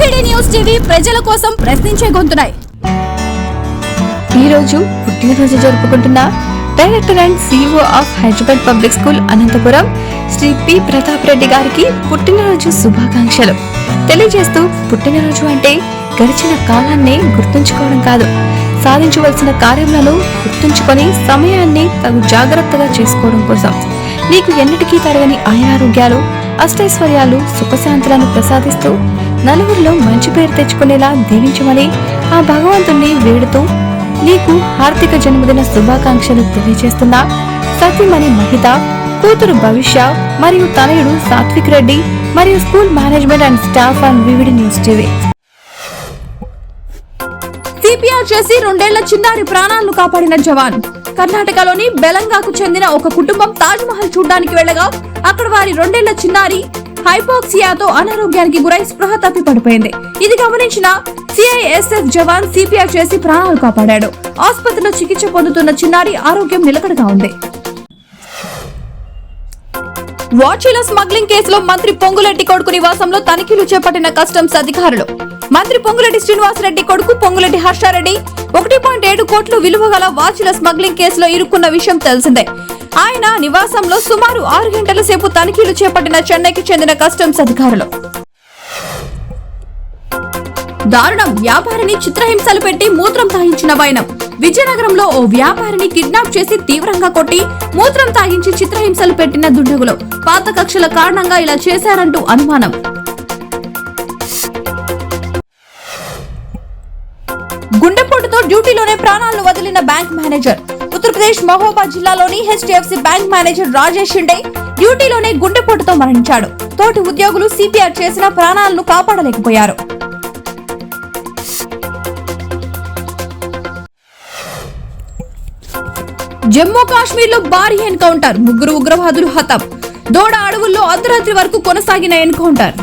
VVD news TV ప్రజల కోసం ప్రశ్నించే గొంతునాయి. ఈ రోజు పుట్టినరోజు జరుపుకుంటున్న director and CEO of Hyderabad public school Anantapuram Shri P Pratap Reddy గారికి పుట్టినరోజు శుభాకాంక్షలు తెలియజేస్తూ, పుట్టినరోజు అంటే గడిచిన కాలాన్ని గుర్తుంచుకోవడం కాదు, సాధించవలసిన కార్యములను గుర్తుంచుకొని సమయాన్ని తగు జాగ్రత్తగా చేసుకోవడం కోసం. నీకు ఎన్నటికీ తరగని ఆయురారోగ్యాలు, అష్టైశ్వర్యాలు, సుఖశాంతులను ప్రసాదిస్తూ నలుగురిలో మంచి పేరు తెచ్చుకునేలా దీవించమని ఆ భగవంతుణ్ణి వేడుతూ నీకు హార్దిక జన్మదిన శుభాకాంక్షలు తెలియజేస్తున్నా సతీమణి మహిత, కూతురు భవిష్య మరియు తనయుడు సాత్విక్ రెడ్డి మరియు school management and staff and VVD news TV. CPR చేసి 2 ఏళ్ల చిన్నారి ప్రాణాలను కాపాడిన జవాన్. కర్ణాటకలోని బెలంగాకు చెందిన ఒక కుటుంబం తాజ్ మహల్ చూడడానికి వెళ్లగా అక్కడ వారి 2 ఏళ్ల చిన్నారి హైపోక్సియాతో అనారోగ్యానికి గురై స్పృహ తప్పి పడిపోయింది. ఇది గమనించిన CISF జవాన్ సిపిఆర్ చేసి ప్రాణాలు కాపాడాడు. ఆసుపత్రిలో చికిత్స పొందుతున్న చిన్నారి ఆరోగ్యం నిలకడగా ఉంది. వాచీల స్మగ్లింగ్ కేసులో మంత్రి పొంగులెట్టి కొడుకు నివాసంలో తనిఖీలు చేపట్టిన కస్టమ్స్ అధికారులు. మంత్రి పొంగులెట్టి శ్రీనివాసరెడ్డి కొడుకు పొంగులెట్టి హర్షారెడ్డి 1.7 కోట్ల విలువ గల వాచీల స్మగ్లింగ్ కేసులో ఇరుక్కున్న విషయం తెలిసిందే. ఆయన నివాసంలో సుమారు 6 గంటల సేపు తనిఖీలు చేపట్టిన చెన్నైకి చెందిన కస్టమ్స్ అధికారులు. దారుణం, వ్యాపారిని చిత్రహింసలు పెట్టి మూత్రం తాగించిన వైనం. విజయనగరంలో ఓ వ్యాపారిని కిడ్నాప్ చేసి తీవ్రంగా కొట్టి మూత్రం తాగించి చిత్రహింసలు పెట్టిన దుండగులు. పాత కక్షల కారణంగా ఇలా చేశారంటూ అనుమానం. గుండెపోటుతో డ్యూటీలోనే ప్రాణాలను వదిలిన బ్యాంక్ మేనేజర్. ఉత్తరప్రదేశ్ మహోబా జిల్లాలోని HDFC bank manager Rajesh Shinde డ్యూటీలోనే గుండెపోటుతో మరణించాడు. తోటి ఉద్యోగులు CPR చేసిన ప్రాణాలను కాపాడలేకపోయారు. జమ్మూ కాశ్మీర్ లో భారీ ఎన్కౌంటర్, 3 ఉగ్రవాదులు హతం. దోడ అడవుల్లో అర్ధరాత్రి వరకు కొనసాగిన ఎన్కౌంటర్.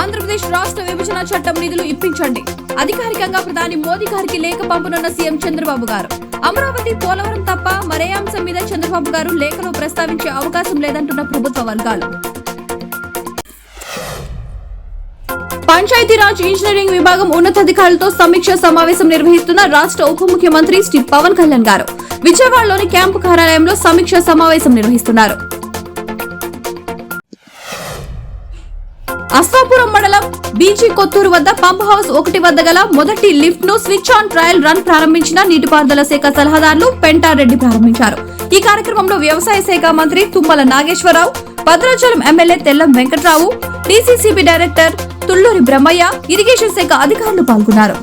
ఆంధ్రప్రదేశ్ రాష్ట్ర విభజన చట్టం నిధులు ఇప్పించండి. అధికారికంగా ప్రధాని మోదీ గారికి లేఖ పంపనున్న సీఎం చంద్రబాబు గారు. అమరావతి, పోలవరం తప్ప మరే అంశం మీద చంద్రబాబు గారు లేఖలో ప్రస్తావించే అవకాశం లేదంటున్న ప్రభుత్వ వర్గాలు. పంచాయతీరాజ్ ఇంజనీరింగ్ విభాగం ఉన్నతాధికారులతో సమీక్ష సమావేశం నిర్వహిస్తున్న రాష్ట్ర ఉప ముఖ్యమంత్రి శ్రీ పవన్ కళ్యాణ్ గారు విజయవాడలోని క్యాంపు కార్యాలయంలో సమీక్ష సమావేశం నిర్వహిస్తున్నారు. అశ్వాపురం మండలం బీజీ కొత్తూరు వద్ద పంప్ హౌస్ 1 వద్ద గల మొదటి లిఫ్ట్ ను స్విచ్ ఆన్ ట్రయల్ రన్ ప్రారంభించిన నీటిపారుదల శాఖ సలహాదారులు పెంటారెడ్డి ప్రారంభించారు. ఈ కార్యక్రమంలో వ్యవసాయ శాఖ మంత్రి Tummala Nageswararao, Bhadrachalam MLA Tellam Venkatrao, DCCB director Tulluri Brahmaiah, irrigation శాఖ అధికారులు పాల్గొన్నారు.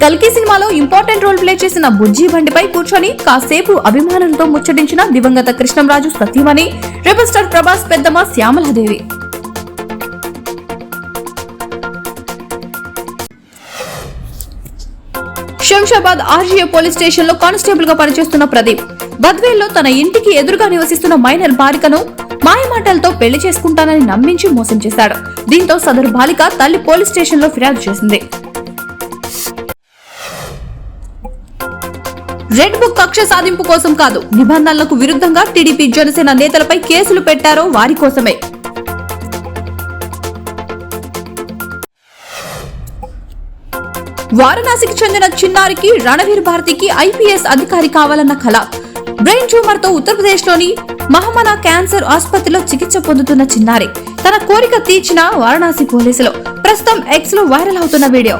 కల్కి సినిమాలో ఇంపార్టెంట్ రోల్ ప్లే చేసిన బుజ్జి బండిపై కూర్చొని కాసేపు అభిమానులతో ముచ్చటించిన దివంగత కృష్ణంరాజు సతీమణి రెబల్ స్టార్ ప్రభాస్ పెద్దమ్మ Shyamala Devi. Shamshabad RGA police station లో కానిస్టేబుల్ గా పనిచేస్తున్న ప్రదీప్ బద్వేల్లో తన ఇంటికి ఎదురుగా నివసిస్తున్న మైనర్ బాలికను మాయమాటలతో పెళ్లి చేసుకుంటానని నమ్మించి మోసం చేశాడు. దీంతో సదరు బాలిక తల్లి పోలీస్ స్టేషన్ లో ఫిర్యాదు చేసింది. రెడ్ బుక్ కక్ష సాధింపు కోసం కాదు, నిబంధనలకు విరుద్ధంగా టీడీపీ జనసేన నేతలపై కేసులు పెట్టారో వారి కోసమే. వారణాసికి చెందిన చిన్నారికి రణవీర్ భారతికి IPS అధికారి కావాలన్న కళ. బ్రెయిన్ ట్యూమర్ తో ఉత్తరప్రదేశ్ లోని మహమనా క్యాన్సర్ ఆసుపత్రిలో చికిత్స పొందుతున్న చిన్నారి తన కోరిక తీర్చిన వారణాసి పోలీసులు. ప్రస్తుతం X లో వైరల్ అవుతున్న వీడియో.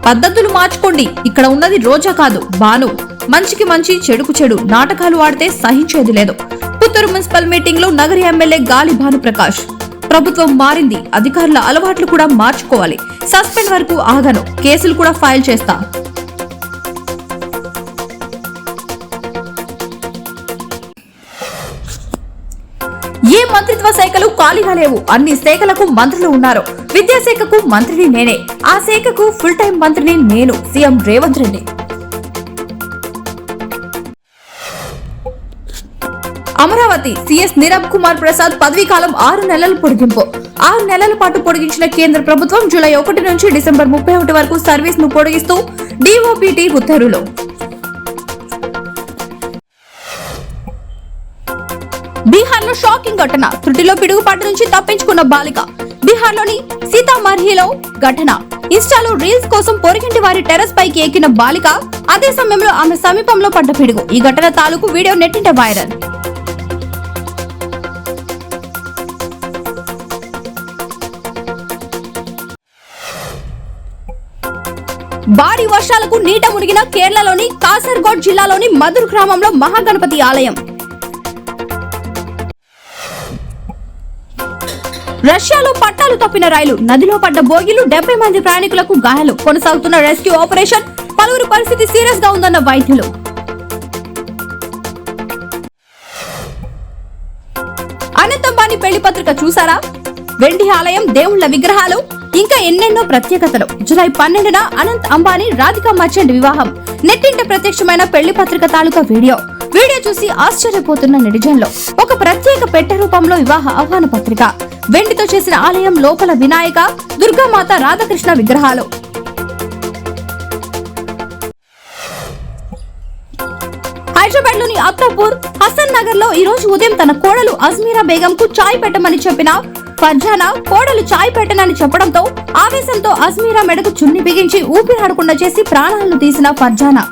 పద్ధతులు మార్చుకోండి, ఇక్కడ ఉన్నది రోజా కాదు బాను. మంచికి మంచి, చెడుకు చెడు నాటకాలు ఆడితే సహించేది లేదు. పుత్తూరు మున్సిపల్ మీటింగ్ లో నగరి ఎమ్మెల్యే గాలి భానుప్రకాష్. ప్రభుత్వం మారింది, అధికారుల అలవాట్లు కూడా మార్చుకోవాలి. సస్పెండ్ వరకు ఆగను, కేసులు కూడా ఫైల్ చేస్తా. ఏ మంత్రిత్వ శాఖలు ఖాళీగా లేవు, అన్ని శాఖలకు మంత్రులు ఉన్నారు. విద్యాశాఖకు మంత్రిని నేనే, ఆ శాఖకు ఫుల్ టైం మంత్రిని నేను, సీఎం రేవంత్ రెడ్డి. అమరావతి CS నీరబ్ కుమార్ ప్రసాద్ పదవీ కాలం 6 నెలలు పొడిగింపు. 6 నెలల పాటు పొడిగించిన కేంద్ర ప్రభుత్వం జూలై 1 నుంచి డిసెంబర్ 31 వరకు సర్వీస్ ను పొడిగిస్తూ డిఓపిటి ఉత్తర్వులు. బీహార్ లో షాకింగ్ ఘటన. త్రుటిలో పిడుగుపాటు నుంచి తప్పించుకున్న బాలిక. బీహార్ లోని సీతామర్హిలో ఘటన. ఇన్స్టాలో రీల్స్ కోసం పొరిగింటి వారి టెర్రస్ పైకి ఎక్కిన బాలిక. అదే సమయంలో ఆమె సమీపంలో పడ్డ పిడుగు. ఈ ఘటన తాలూకు వీడియో నెట్టింట వైరల్. భారీ వర్షాలకు నీట మునిగిన కేరళలోని కాసర్గోడ్ జిల్లాలోని మధుర్ గ్రామంలో మహాగణపతి ఆలయం. రష్యాలో పట్టాలు తప్పిన రైలు. నదిలో పడ్డ బోగీలు. 70 మంది ప్రయాణికులకు గాయాలు. కొనసాగుతున్న రెస్క్యూ ఆపరేషన్. పలువురి పరిస్థితి సీరియస్ గా ఉందన్న వైద్యులు. అనంత్ అంబానీ పెళ్లి పత్రిక చూసారా? వెండి ఆలయం, దేవుళ్ల విగ్రహాలు, ఇంకా ఎన్నెన్నో ప్రత్యేకతలు. జూలై 12న అనంత్ అంబానీ రాధికా మర్చెంట్ వివాహం. నెట్టింట ప్రత్యక్షమైన పెళ్లి పత్రిక తాలూకా వీడియో చూసి ఆశ్చర్యపోతున్న నెటిజన్లు. ఒక ప్రత్యేక పెట్టె రూపంలో వివాహ ఆహ్వాన పత్రిక. వెండితో చేసిన ఆలయం. లోపల వినాయక, దుర్గామాత, రాధాకృష్ణ విగ్రహాలు. హైదరాబాద్ లోని అత్తాపూర్ హసన్ నగర్ లో ఈ రోజు ఉదయం తన కోడలు అజ్మీరా బేగం కు చాయ్ పెట్టమని చెప్పిన ఫర్జానా కోడలు చాయ్ పెట్టనని చెప్పడంతో ఆవేశంతో అజ్మీరా మెడకు చున్ని బిగించి ఊపిరాడకుండా చేసి ప్రాణాలను తీసిన ఫర్జానా